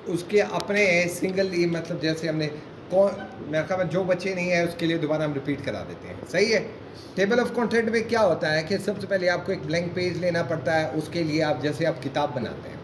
उसके अपने सिंगल मतलब जैसे हमने कौन मेरे ख्याल में जो बच्चे नहीं है उसके लिए दोबारा हम रिपीट करा देते हैं, सही है। टेबल ऑफ कंटेंट में क्या होता है कि सबसे पहले आपको एक ब्लैंक पेज लेना पड़ता है। उसके लिए आप जैसे आप किताब बनाते हैं,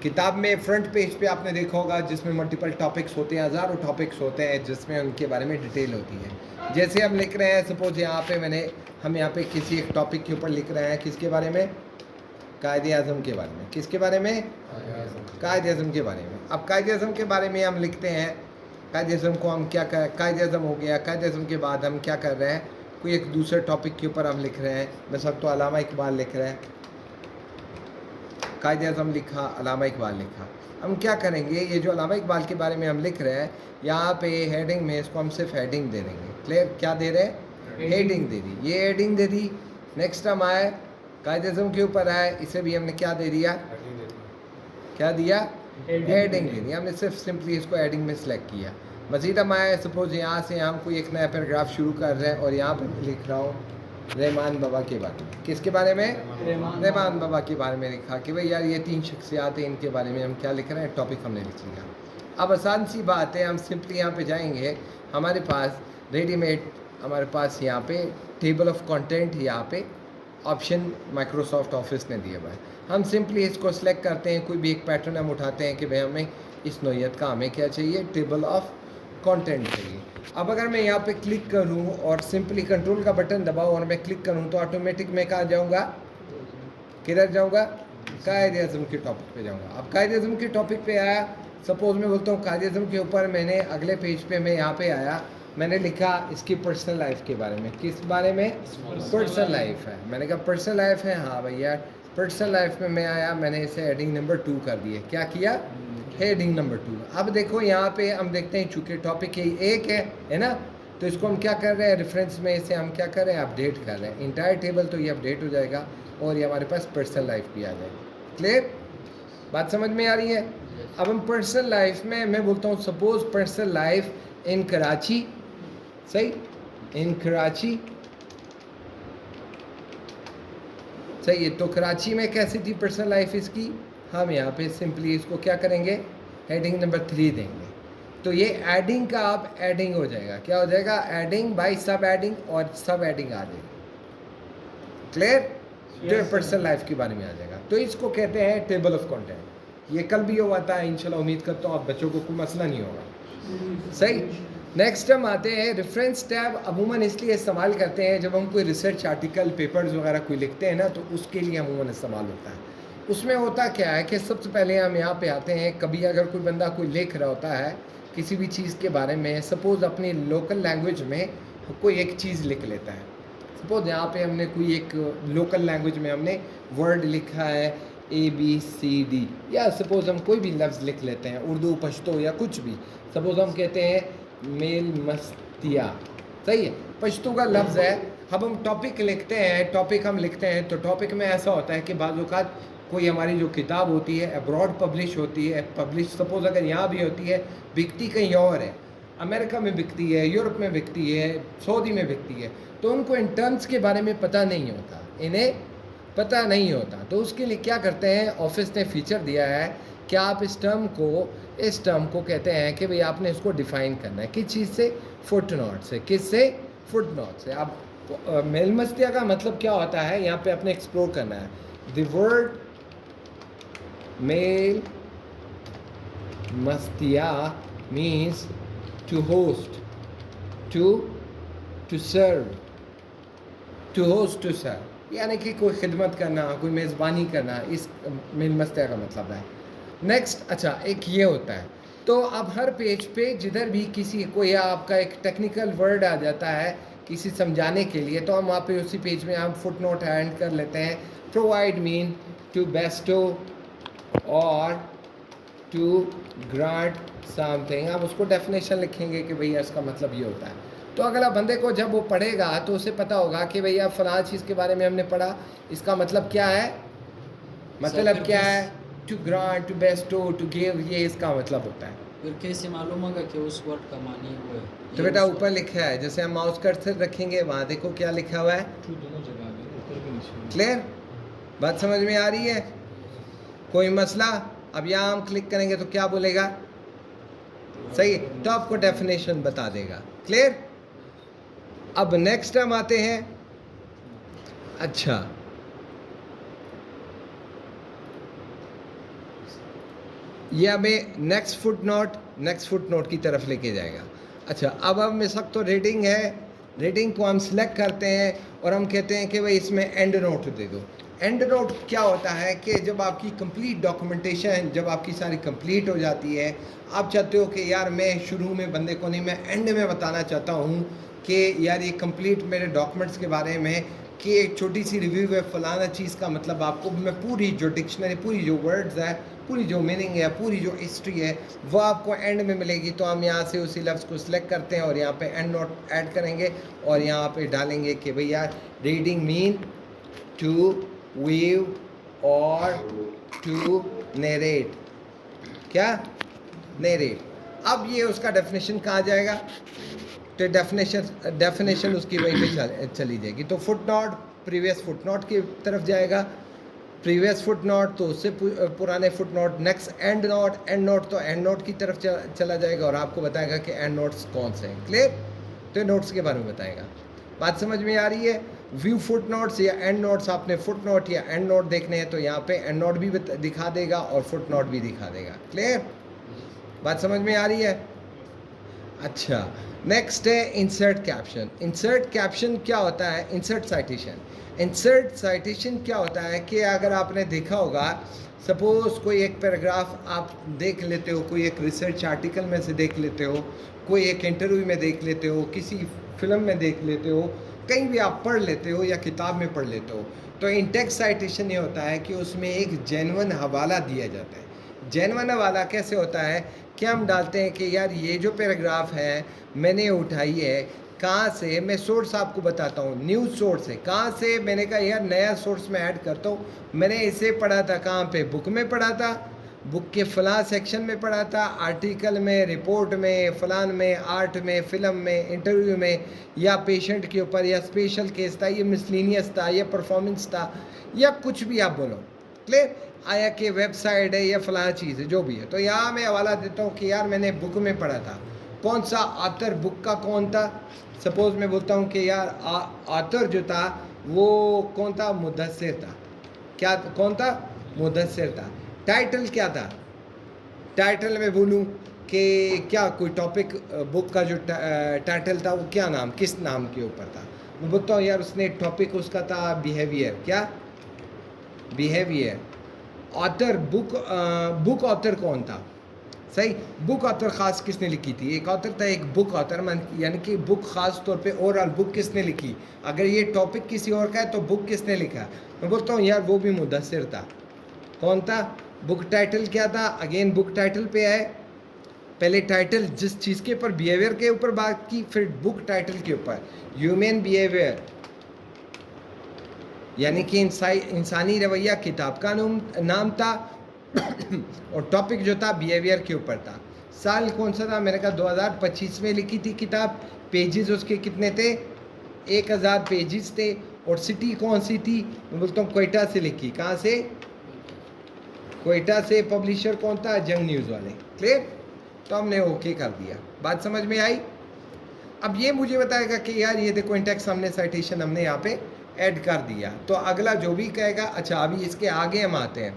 किताब में फ्रंट पेज पे आपने देखा होगा जिसमें मल्टीपल टॉपिक्स होते हैं, हज़ारों टॉपिक्स होते हैं जिसमें उनके बारे में डिटेल होती है। जैसे हम लिख रहे हैं, सपोज यहाँ पे हम यहाँ पे किसी एक टॉपिक के ऊपर लिख रहे हैं, किसके बारे में, कायदे आज़म के बारे में। किसके बारे में, कायदे आज़म के बारे में। अब कायदे आज़म के बारे में हम लिखते हैं, कायदे आज़म को हम क्या कर, कायदे आज़म हो गया, कायदे आज़म के बाद हम क्या कर रहे हैं, कोई एक दूसरे टॉपिक के ऊपर हम लिख रहे हैं। मैं सब तो अल्लामा इकबाल लिख रहे हैं, कायदे आज़म लिखा, अल्लामा इकबाल लिखा। हम क्या करेंगे, ये जो अल्लामा इकबाल के बारे में हम लिख रहे हैं, यहाँ पे हेडिंग में इसको हम सिर्फ हेडिंग दे देंगे। क्लियर, क्या दे रहे हैं, हेडिंग दे दी, ये हेडिंग दे दी। नेक्स्ट हम आए, कायदे आज़म के ऊपर आए, इसे भी हमने क्या दे दिया, क्या दिया, हेडिंग दे दी। हमने सिर्फ सिंपली इसको हेडिंग में सेलेक्ट किया। मज़ीद हम आए, सपोज यहाँ से हम कोई एक नया पैराग्राफ शुरू कर रहे हैं और यहाँ पर लिख रहा हूँ रहमान बाबा के बारे में। किसके बारे में, रहमान बाबा के बारे में लिखा कि भाई यार ये 3 शख्सियात हैं, इनके बारे में हम क्या लिख रहे हैं, टॉपिक हमने लिख लिया। अब आसान सी बात है, हम सिंपली यहाँ पे जाएंगे, हमारे पास रेडीमेड, हमारे पास यहाँ पे टेबल ऑफ कंटेंट, यहाँ पे ऑप्शन माइक्रोसॉफ्ट ऑफिस ने दिया हुआ है। हम सिंपली इसको सेलेक्ट करते हैं, कोई भी एक पैटर्न हम उठाते हैं कि भाई हमें इस नौइयत का हमें क्या चाहिए, टेबल ऑफ कंटेंट चाहिए। अब अगर मैं यहाँ पे क्लिक करूँ और सिंपली कंट्रोल का बटन दबाऊँ और मैं क्लिक करूँ तो ऑटोमेटिक मैं कहाँ जाऊँगा, किधर जाऊँगा, कायदे आज़म के टॉपिक पे जाऊँगा। अब कायदे आज़म के टॉपिक पे आया, सपोज मैं बोलता हूँ कायदे आज़म के ऊपर मैंने अगले पेज पे मैं यहाँ पे आया, मैंने लिखा इसकी पर्सनल लाइफ के बारे में। किस बारे में, पर्सनल लाइफ है। मैंने कहा पर्सनल लाइफ है, हाँ भैया पर्सनल लाइफ में मैं आया, मैंने इसे हेडिंग नंबर 2 कर दिया। क्या किया, हेडिंग नंबर 2। अब देखो यहाँ पे हम देखते हैं, चूँकि टॉपिक एक है ना, तो इसको हम क्या कर रहे हैं, रेफरेंस में इसे हम क्या कर रहे हैं, अपडेट कर रहे हैं। इंटायर टेबल तो ये अपडेट हो जाएगा और ये हमारे पास पर्सनल लाइफ भी आ जाएगी। क्लियर, बात समझ में आ रही है। अब हम पर्सनल लाइफ में मैं बोलता हूँ, suppose personal life in Karachi, सही, इन कराची, सही है। तो कराची में कैसी थी पर्सनल लाइफ इसकी, हम यहाँ पे सिंपली इसको क्या करेंगे, हेडिंग नंबर 3 देंगे। तो ये एडिंग का आप एडिंग हो जाएगा, क्या हो जाएगा, एडिंग बाय सब एडिंग, और सब एडिंग आ जाएगी। क्लियर, जो पर्सनल लाइफ के बारे में आ जाएगा। तो इसको कहते हैं टेबल ऑफ कंटेंट। ये कल भी हुआ था, इंशाल्लाह उम्मीद करता हूँ आप बच्चों को कोई मसला नहीं होगा, सही। नेक्स्ट हम आते हैं, रेफरेंस टैब अमूमन इसलिए इस्तेमाल करते हैं जब हम कोई रिसर्च आर्टिकल, पेपर्स वगैरह कोई लिखते हैं ना, तो उसके लिए अमूमन इस्तेमाल होता है। उसमें होता क्या है कि सबसे पहले हम यहाँ पे आते हैं, कभी अगर कोई बंदा कोई लिख रहा होता है किसी भी चीज़ के बारे में, सपोज़ अपनी लोकल लैंग्वेज में कोई एक चीज़ लिख लेता है। सपोज यहाँ पे हमने कोई एक लोकल लैंग्वेज में हमने वर्ड लिखा है ABCD, या सपोज़ हम कोई भी लफ्ज़ लिख लेते हैं, उर्दू, पश्तो या कुछ भी। सपोज़ हम कहते हैं मेल मस्तिया, सही है, पश्तो का लफ्ज़ है। अब हम टॉपिक लिखते हैं, टॉपिक हम लिखते हैं, तो टॉपिक में ऐसा होता है कि बाज़ औक़ात कोई हमारी जो किताब होती है अब्रॉड पब्लिश होती है, पब्लिश सपोज़ अगर यहाँ भी होती है, बिकती कहीं और है, अमेरिका में बिकती है, यूरोप में बिकती है, सऊदी में बिकती है, तो उनको इन टर्म्स के बारे में पता नहीं होता, इन्हें पता नहीं होता। तो उसके लिए क्या करते हैं, ऑफिस ने फीचर दिया है कि आप इस टर्म को कहते हैं कि भाई आपने इसको डिफ़ाइन करना है, किस चीज़ से, फुट नोट से। किससे, फुट नोट से। अब मेल मस्तिया का मतलब क्या होता है, यहाँ पे आपने एक्सप्लोर करना है। द वर्ड मेल मस्तिया means to host, to serve, to host, to serve, यानी कि कोई खिदमत करना, कोई मेज़बानी करना, इस मेल मस्तिया का मतलब है। नेक्स्ट, अच्छा एक ये होता है। तो अब हर पेज पे जिधर भी किसी कोई आपका एक टेक्निकल वर्ड आ जाता है किसी समझाने के लिए, तो हम वहाँ पे उसी पेज में हम फुट नोट ऐड कर लेते हैं। प्रोवाइड मीन टू बेस्टो और टू ग्रांट समथिंग, आप उसको डेफिनेशन लिखेंगे कि भैया इसका मतलब ये होता है। तो अगला बंदे को जब वो पढ़ेगा तो उसे पता होगा कि भैया फलां चीज़ के बारे में हमने पढ़ा, इसका मतलब क्या है, मतलब क्या है, to grant, to bestow, to give, ये इसका मतलब होता है। फिर कैसे मालूम होगा कि उस वर्ड का मानी हुआ है? तो बेटा ऊपर लिखा है, जैसे हम माउस कर्सर रखेंगे वहाँ देखो क्या लिखा हुआ है, दोनों जगह में, ऊपर भी नीचे। क्लियर, बात समझ में आ रही है, कोई मसला। अब यहाँ हम क्लिक करेंगे तो क्या बोलेगा, सही, तो आपको डेफिनेशन बता देगा। क्लियर। अब नेक्स्ट हम आते हैं, अच्छा ये हमें नेक्स्ट फुट नोट की तरफ लेके जाएगा। अच्छा अब हम इस वक्त तो रीडिंग है, रीडिंग को हम सिलेक्ट करते हैं और हम कहते हैं कि भाई इसमें एंड नोट दे दो। एंड नोट क्या होता है कि जब आपकी कंप्लीट डॉक्यूमेंटेशन जब आपकी सारी कंप्लीट हो जाती है, आप चाहते हो कि यार मैं शुरू में बंदे को नहीं, मैं एंड में बताना चाहता हूँ कि यार ये कंप्लीट मेरे डॉक्यूमेंट्स के बारे में कि एक छोटी सी रिव्यू है फलाना चीज़ का, मतलब आपको मैं पूरी जो डिक्शनरी, पूरी जो वर्ड्स है, पूरी जो मीनिंग है, पूरी जो हिस्ट्री है वो आपको एंड में मिलेगी। तो हम यहाँ से उसी लफ्ज़ को सिलेक्ट करते हैं और यहाँ पे एंड नोट ऐड करेंगे और यहाँ पे डालेंगे कि भैया रीडिंग मीन टू व्यू और टू नरेट, क्या नरेट। अब ये उसका डेफिनेशन कहाँ जाएगा, तो डेफिनेशन उसकी वहीं पे चली जाएगी। तो foot note previous foot note की तरफ जाएगा, प्रीवियस फुट नोट तो उससे पुराने foot note, next and note तो एंड नोट की तरफ चला जाएगा और आपको बताएगा कि एंड नोट्स कौन से हैं। क्लियर। तो नोट्स के बारे में बताएगा। बात समझ में आ रही है। व्यू फुट नोट्स या एंड नोट्स, आपने फुट नोट या एंड नोट देखने हैं तो यहाँ पे एंड नोट भी दिखा देगा और फुट नोट भी दिखा देगा। क्लियर। बात समझ में आ रही है। अच्छा नेक्स्ट है इंसर्ट कैप्शन। इंसर्ट कैप्शन क्या होता है, इंसर्ट साइटेशन। इंसर्ट साइटेशन क्या होता है कि अगर आपने देखा होगा, सपोज कोई एक पैराग्राफ आप देख लेते हो, कोई एक रिसर्च आर्टिकल में से देख लेते हो, कोई एक इंटरव्यू में देख लेते हो, किसी फिल्म में देख लेते हो, कहीं भी आप पढ़ लेते हो या किताब में पढ़ लेते हो, तो इन टेक्स्ट साइटेशन ये होता है कि उसमें एक जेन्युइन हवाला दिया जाता है। जेन्युइन हवाला कैसे होता है कि हम डालते हैं कि यार ये जो पैराग्राफ है मैंने उठाई है कहाँ से, मैं सोर्स आपको बताता हूँ, न्यूज़ सोर्स है, कहाँ से, मैंने कहा यार नया सोर्स में ऐड करता हूँ, मैंने इसे पढ़ा था कहाँ पे, बुक में पढ़ा था, बुक के फलां सेक्शन में पढ़ा था, आर्टिकल में, रिपोर्ट में, फलान में, आर्ट में, फिल्म में, इंटरव्यू में, या पेशेंट के ऊपर, या स्पेशल केस था, या मिसलिनियस था, या परफॉर्मेंस था, या कुछ भी आप बोलो। क्लियर। आया कि वेबसाइट है या फलां चीज़ है, जो भी है। तो यहाँ मैं हवाला देता हूँ कि यार मैंने बुक में पढ़ा था, कौन सा ऑथर, बुक का कौन था। सपोज मैं बोलता हूँ कि यार ऑथर जो था वो कौन था, मुदस्सिर था। क्या कौन था, मुदस्सिर था। टाइटल क्या था, टाइटल में बोलूँ कि क्या कोई टॉपिक, बुक का जो टाइटल था वो क्या नाम, किस नाम के ऊपर था। मैं बोलता हूँ यार उसने टॉपिक उसका था बिहेवियर, क्या बिहेवियर। ऑथर बुक ऑथर कौन था, सही, बुक ऑथर ख़ास किसने लिखी थी, एक ऑथर था, एक बुक ऑथर, यानी कि बुक ख़ास तौर पे ओवरऑल बुक किसने लिखी। अगर ये टॉपिक किसी और का है तो बुक किसने लिखा। मैं बोलता हूँ यार वो भी मुदस्सिर था। कौन था, बुक टाइटल क्या था, अगेन बुक टाइटल पे आए, पहले टाइटल जिस चीज़ के ऊपर, बिहेवियर के ऊपर बात की, फिर बुक टाइटल के ऊपर, ह्यूमन बिहेवियर यानी कि इंसानी रवैया किताब का नाम था और टॉपिक जो था बिहेवियर के ऊपर था। साल कौन सा था, मैंने कहा 2025 में लिखी थी किताब। पेजेस उसके कितने थे, 1000 पेजेस थे। और सिटी कौन सी थी, मैं बोलता हूँ क्वेटा से लिखी। कहाँ से, क्वेटा से। पब्लिशर कौन था, जंग न्यूज़ वाले। क्लियर। तो हमने ओके कर दिया। बात समझ में आई। अब ये मुझे बताएगा कि यार ये देखो इंटेक्स हमने साइटेशन हमने यहाँ पे ऐड कर दिया। तो अगला जो भी कहेगा, अच्छा अभी इसके आगे हम आते हैं।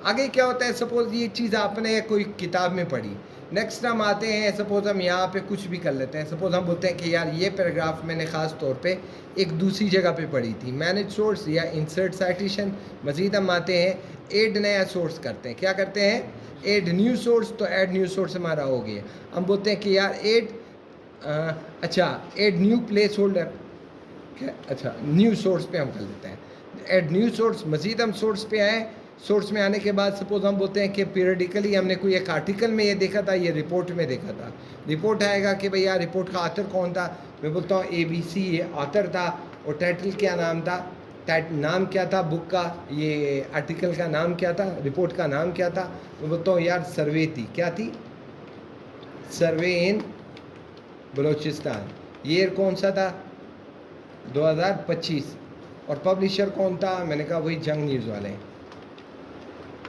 आगे क्या होता है, सपोज़ ये चीज़ आपने कोई किताब में पढ़ी, नेक्स्ट हम आते हैं, सपोज़ हम यहाँ पे कुछ भी कर लेते हैं। सपोज़ हम बोलते हैं कि यार ये पैराग्राफ मैंने ख़ास तौर पे एक दूसरी जगह पे पढ़ी थी, मैनेज सोर्स या इंसर्ट साइटेशन। मज़ीद हम आते हैं, ऐड नया सोर्स करते हैं। क्या करते हैं, ऐड न्यू सोर्स। तो ऐड न्यू सोर्स हमारा हो गया। हम बोलते हैं कि यार ऐड अच्छा ऐड न्यू प्लेस होल्डर, क्या, अच्छा न्यू सोर्स पे हम कर लेते हैं, ऐड न्यू सोर्स। मज़ीद हम सोर्स पे आए, सोर्स में आने के बाद सपोज हम बोलते हैं कि पीरियडिकली हमने कोई एक आर्टिकल में ये देखा था, ये रिपोर्ट में देखा था। रिपोर्ट आएगा कि भैया रिपोर्ट का ऑथर कौन था, मैं बोलता हूँ ABC ये ऑथर था। और टाइटल क्या नाम था, नाम क्या था बुक का, ये आर्टिकल का नाम क्या था, रिपोर्ट का नाम क्या था। मैं बोलता हूँ यार सर्वे थी, क्या थी, सर्वे इन बलोचिस्तान। ईयर कौन सा था, 2025। और पब्लिशर कौन था, मैंने कहा वही जंग न्यूज़ वाले।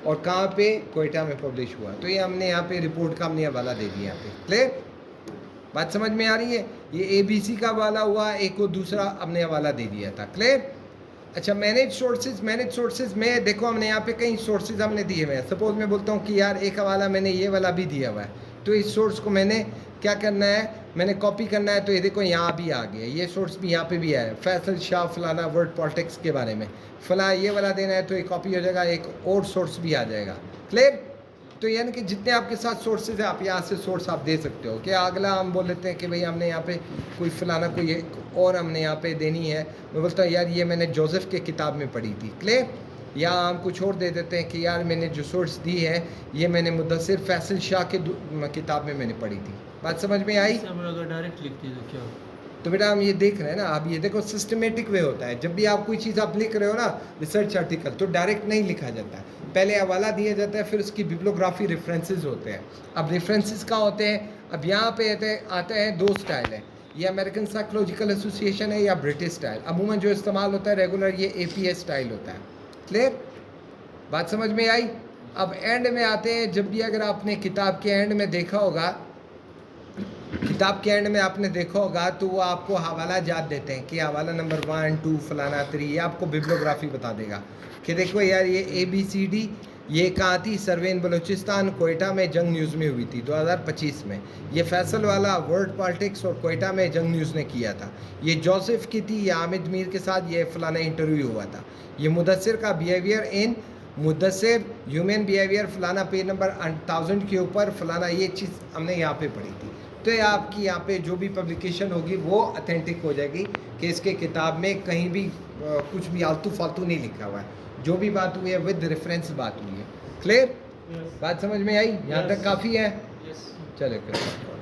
और कहाँ पे, कोयटा में पब्लिश हुआ। तो ये हमने यहाँ पे रिपोर्ट का हमने हवाला दे दिया यहाँ पे। क्लियर, बात समझ में आ रही है। ये ABC का हवाला हुआ, एक को दूसरा हमने हवाला दे दिया था। क्लियर। अच्छा, मैनेज सोर्सेज में देखो हमने यहाँ पे कई सोर्सेज हमने दिए हुए हैं। सपोज मैं बोलता हूँ कि यार एक हवाला मैंने ये वाला भी दिया हुआ है, तो इस सोर्स को मैंने क्या करना है, मैंने कॉपी करना है। तो ये देखो यहाँ भी आ गया, ये सोर्स भी यहाँ पे भी आया, फैसल शाह फलाना वर्ड पॉलिटिक्स के बारे में फला ये वाला देना है, तो ये कॉपी हो जाएगा, एक और सोर्स भी आ जाएगा। क्लियर। तो यानी कि जितने आपके साथ सोर्सेज है आप यहाँ से सोर्स आप दे सकते हो। कि अगला हम बोल लेते हैं कि भाई हमने यहाँ पे कोई फलाना कोई एक और हमने यहाँ पे देनी है, मैं बोलता हूँ यार ये मैंने जोसेफ के किताब में पढ़ी थी। क्लियर। या हम कुछ और दे देते हैं कि यार मैंने जो सोर्स दी है ये मैंने मुद्दसर फैसल शाह के किताब में मैंने पढ़ी थी। बात समझ में आई। अगर डायरेक्ट लिखती तो क्या हो? तो बेटा हम ये देख रहे हैं ना, आप ये देखो सिस्टमेटिक वे होता है। जब भी आप कोई चीज़ आप लिख रहे हो ना, रिसर्च आर्टिकल, तो डायरेक्ट नहीं लिखा जाता है, पहले हवाला दिया जाता है, फिर उसकी बिब्लियोग्राफी रेफरेंसेस होते हैं। अब रेफरेंसेस क्या होते हैं, अब यहाँ पे आते हैं दो स्टाइल है, ये अमेरिकन साइकोलॉजिकल एसोसिएशन है या ब्रिटिश स्टाइल। अमूमन जो इस्तेमाल होता है रेगुलर ये APS स्टाइल होता है। क्लियर, बात समझ में आई। अब एंड में आते हैं, जब भी अगर आपने किताब के एंड में देखा होगा, किताब के एंड में आपने देखा होगा तो वो आपको हवाला याद देते हैं कि हवाला नंबर 1 2 फलाना 3, ये आपको बिब्लियोग्राफी बता देगा कि देखो यार ये ABCD ये कहाँ थी, सरवेन बलूचिस्तान कोयटा में जंग न्यूज़ में हुई थी 2025 में। ये फैसल वाला वर्ल्ड पॉलिटिक्स और कोयटा में जंग न्यूज़ ने किया था। ये जोसेफ की थी, ये आमिद मीर के साथ ये फलाना इंटरव्यू हुआ था। ये मुदस्सिर का behaviour in Mudassir human behaviour फलाना पेज नंबर 1000 के ऊपर फलाना ये चीज़ हमने यहाँ पे पढ़ी थी। तो ये आपकी यहाँ पे जो भी पब्लिकेशन होगी वो ऑथेंटिक हो जाएगी कि इसके किताब में कहीं भी कुछ भी आलतू फालतू नहीं लिखा हुआ है, जो भी बात हुई है विद रेफरेंस बात हुई है। क्लियर, बात समझ में आई। यहाँ तक काफ़ी है। चलो।